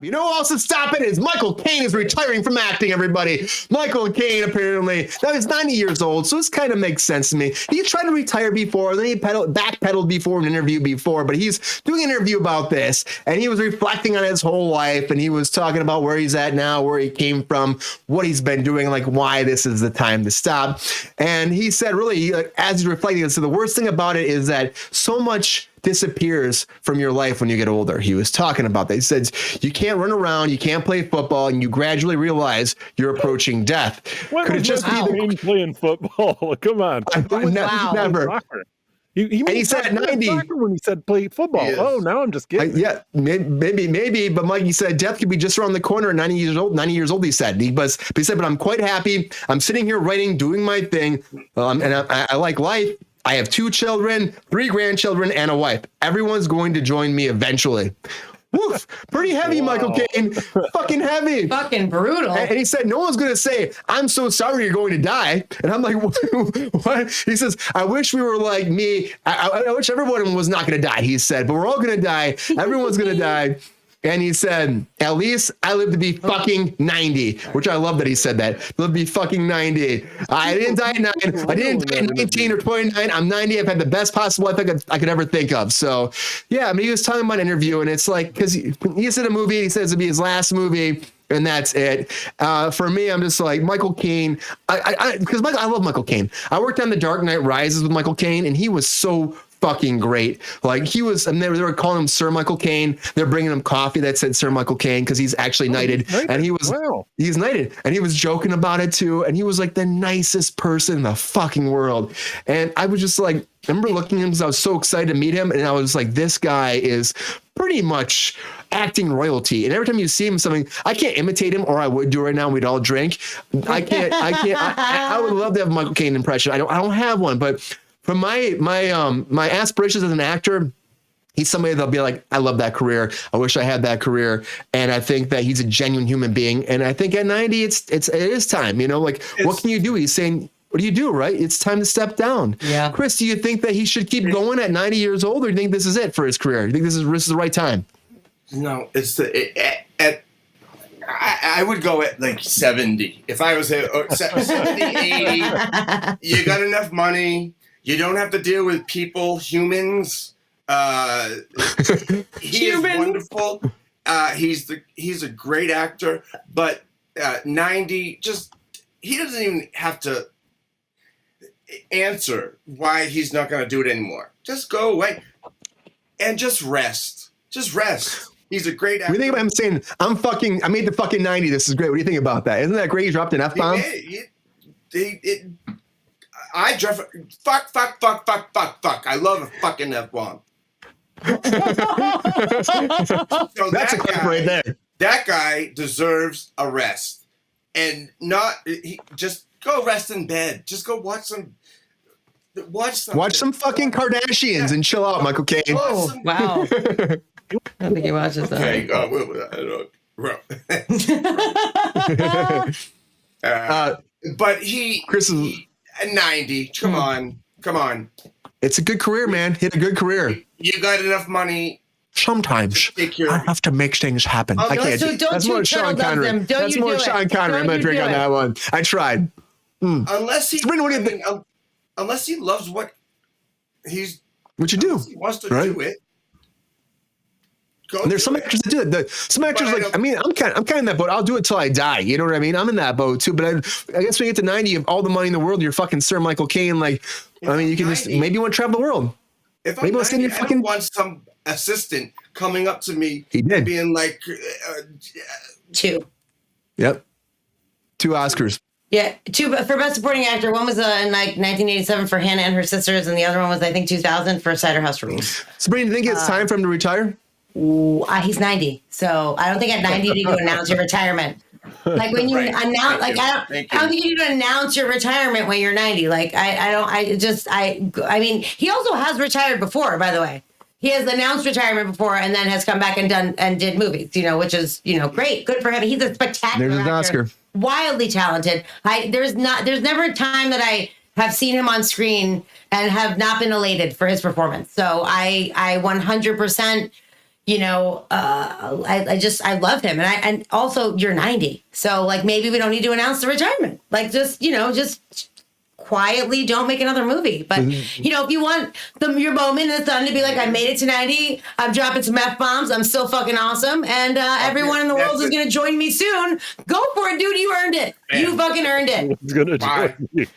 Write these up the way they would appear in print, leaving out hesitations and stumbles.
You know who else is stopping is Michael Caine is retiring from acting, everybody. Michael Caine, apparently, now he's 90 years old, so this kind of makes sense to me. He tried to retire before, then he backpedaled before an interview before, but he's doing an interview about this, and he was reflecting on his whole life, and he was talking about where he's at now, where he came from, what he's been doing, like why this is the time to stop. And he said, really, as he's reflecting, so the worst thing about it is that so much disappears from your life when you get older. He was talking about that. He said, you can't run around, you can't play football, and you gradually realize you're approaching death. Could it just be him playing football? Come on. Never. He said at 90 when he said play football. Oh, now I'm just kidding. Yeah, maybe. But Mike, he said death could be just around the corner at 90 years old. 90 years old, he said. But I'm quite happy. I'm sitting here writing, doing my thing, and I like life. I have 2 children, 3 grandchildren, and a wife. Everyone's going to join me eventually. Woof, pretty heavy, wow. Michael Caine. Fucking heavy. Fucking brutal. And he said, no one's going to say, I'm so sorry you're going to die. And I'm like, what? He says, I wish we were like me. I wish everyone was not going to die, he said, but we're all going to die. Everyone's going to die. And he said, at least I live to be fucking 90, which I love that he said that. Live to be fucking 90. I didn't die at 9. I didn't die at 19 or 29. I'm 90. I've had the best possible life I could ever think of. So, yeah, I mean, he was talking about an interview, and it's like, because he said a movie, he says it'd be his last movie, and that's it. For me, I'm just like, Michael Caine, because I love Michael Caine. I worked on The Dark Knight Rises with Michael Caine, and he was so fucking great. Like he was, and they were calling him Sir Michael Caine. They're bringing him coffee that said Sir Michael Caine because he's actually knighted. And he's knighted, and he was joking about it too. And he was like the nicest person in the fucking world. And I was just like, I remember looking at him because I was so excited to meet him, and I was like, this guy is pretty much acting royalty. And every time you see him something, I can't imitate him, or I would do right now. We'd all drink. I can't. I would love to have a Michael Caine impression. I don't have one, but for my aspirations as an actor, he's somebody that'll be like, I love that career. I wish I had that career. And I think that he's a genuine human being. And I think at 90, it is time, like, what can you do? He's saying, what do you do? Right. It's time to step down. Yeah. Chris, do you think that he should keep going at 90 years old, or do you think this is it for his career? Do you think this is the right time? No, I would go at like 70. If I was at 70, 80, you got enough money. You don't have to deal with humans. He is wonderful. He's a great actor, but 90, he doesn't even have to answer why he's not going to do it anymore. Just go away and just rest. Just rest. He's a great actor. What do you think about him saying, I made the fucking 90. This is great. What do you think about that? Isn't that great? He dropped an F-bomb. I drove fuck. I love a fucking F-bomb. So that's a clip right there. That guy deserves a rest, and just go rest in bed. Just go watch some fucking Kardashians and chill out, Michael Caine. Oh, wow. I don't think he watches that. But Chris is 90. Come on. It's a good career, man. He had a good career. You got enough money. Sometimes I have to make things happen. I can't. So that's more Sean Connery. That's more Sean Connery. I'm gonna drink on that one. I tried. Unless he, Sabrina, what do you think? Unless he loves what you do, he wants to do it. And there's some actors that do it. Some actors I'm kind of in that boat. I'll do it till I die. You know what I mean? I'm in that boat too. But I guess when you get to 90, you have all the money in the world. You're fucking Sir Michael Caine. Like, you can 90, maybe you want to travel the world. If I'm 90, I don't want some assistant coming up to me. He did. Being like, 2. Yep. 2 Oscars. Yeah, 2 for Best Supporting Actor. One was in 1987 for Hannah and Her Sisters, and the other one was, I think, 2000 for Cider House Rules. Sabrina, do you think it's time for him to retire? He's 90, so I don't think at 90 you need to announce your retirement. Like when you announce, I don't think you need to announce your retirement when you're 90. Like I mean, he also has retired before, by the way. He has announced retirement before and then has come back and did movies, which is, great. Good for him. He's a spectacular There's an actor, Oscar. Wildly talented. There's never a time that I have seen him on screen and have not been elated for his performance. So I 100%, I love him. And also you're 90. So like, maybe we don't need to announce the retirement. Like just quietly don't make another movie. But if you want your moment in the sun to be like, I made it to 90, I'm dropping some F-bombs, I'm so fucking awesome, and everyone in the world is gonna join me soon, go for it, dude. You earned it. Man. You fucking earned it. It's gonna join you.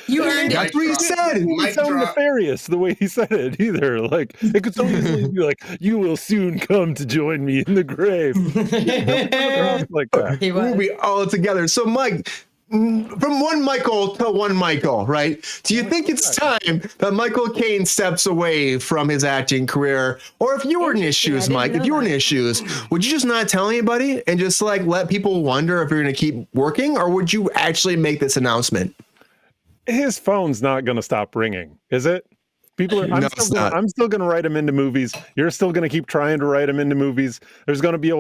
You earned it. That's what he said. It didn't sound nefarious the way he said it either. Like, it could so easily be like, you will soon come to join me in the grave. Like that. We'll be all together. So Mike, from one Michael to one Michael, right? Do you think it's time that Michael Caine steps away from his acting career? Or if you were in his shoes, Mike, if you were in his shoes, would you just not tell anybody and just like let people wonder if you're going to keep working? Or would you actually make this announcement? His phone's not going to stop ringing, is it? People are. I'm still going to write him into movies. You're still going to keep trying to write him into movies. There's going to be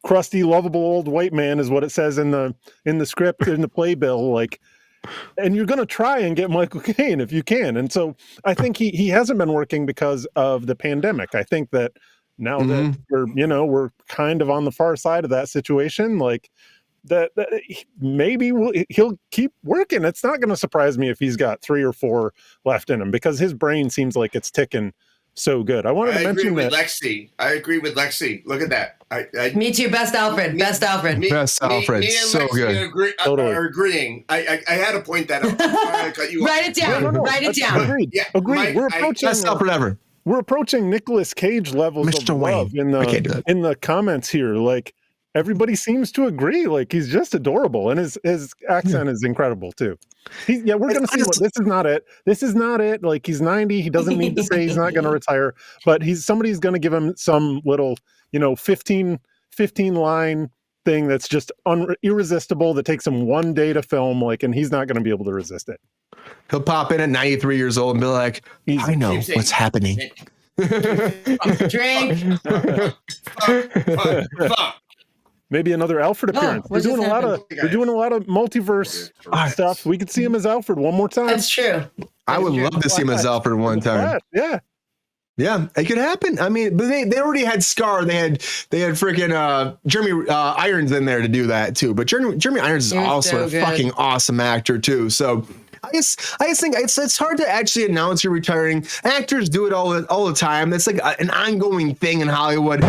crusty, lovable old white man, is what it says in the script in the playbill. Like, and you're going to try and get Michael Caine if you can. And so I think he hasn't been working because of the pandemic. I think that now that we're kind of on the far side of that situation, like. That maybe he'll keep working. It's not going to surprise me if he's got 3 or 4 left in him because his brain seems like it's ticking so good. I wanted to mention that. I agree with Lexi. Look at that. Me too. Best Alfred. Best Alfred. Best Alfred. Me and so Lexi good. are agreeing. I had to point that out. I cut you Write it down. No. Write it down. Agreed. Yeah, agreed. We're approaching Best Alfred ever. We're approaching Nicolas Cage levels Mr. of love Wayne. in the comments here. Like. Everybody seems to agree. Like he's just adorable, and his accent is incredible too. We're gonna see. This is not it. This is not it. Like he's 90. He doesn't need to say he's not gonna retire, but somebody's gonna give him some little 15 line thing that's just irresistible. That takes him one day to film. Like, and he's not gonna be able to resist it. He'll pop in at 93 years old and be like, I know what's happening. Drink. Fuck. Maybe another Alfred appearance. We're doing a lot of multiverse stuff. We could see him as Alfred one more time. That's true. I would love to see him as Alfred one time. Yeah, it could happen. I mean, but they already had Scar. They had freaking Jeremy Irons in there to do that too. But Jeremy Irons is also a fucking awesome actor too. So I just think it's hard to actually announce you're retiring. Actors do it all the time. That's like an ongoing thing in Hollywood.